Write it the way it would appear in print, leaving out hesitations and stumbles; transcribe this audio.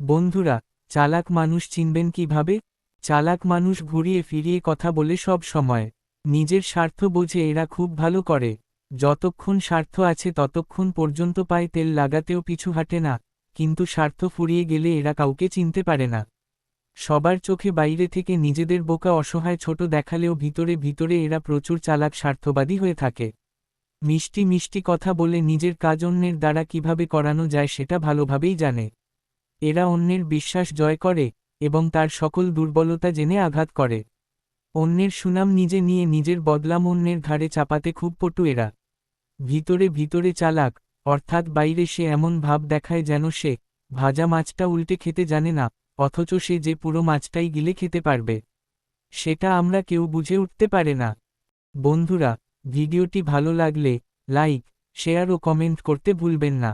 বন্ধুরা, চালাক মানুষ চিনবেন কিভাবে? চালাক মানুষ ঘুরিয়ে ফিরিয়ে কথা বলে সব সময়। নিজের স্বার্থ বোঝে এরা খুব ভালো করে। যতক্ষণ স্বার্থ আছে ততক্ষণ পর্যন্ত পায়ে তেল লাগাতেও পিছু হাঁটে না, কিন্তু স্বার্থ ফুরিয়ে গেলে এরা কাউকে চিনতে পারে না। সবার চোখে বাইরে থেকে নিজেদের বোকা অসহায় ছোট দেখালেও ভিতরে ভিতরে এরা প্রচুর চালাক স্বার্থবাদী হয়ে থাকে। মিষ্টি মিষ্টি কথা বলে নিজের কাজ অন্যের দ্বারা কিভাবে করানো যায় সেটা ভালোভাবেই জানে। এরা অন্যের বিশ্বাস জয় করে এবং তার সকল দুর্বলতা জেনে আঘাত করে। অন্যের সুনাম নিজে নিয়ে নিজের বদলাম অন্যের ঘাড়ে চাপাতে খুব পটু এরা। ভিতরে ভিতরে চালাক, অর্থাৎ বাইরে সে এমন ভাব দেখায় যেন সে ভাজা মাছটা উল্টে খেতে জানে না, অথচ সে যে পুরো মাছটাই গিলে খেতে পারবে। সেটা আমরা কেউ বুঝে উঠতে পারে না। বন্ধুরা, ভিডিওটি ভালো লাগলে লাইক, শেয়ার ও কমেন্ট করতে ভুলবেন না।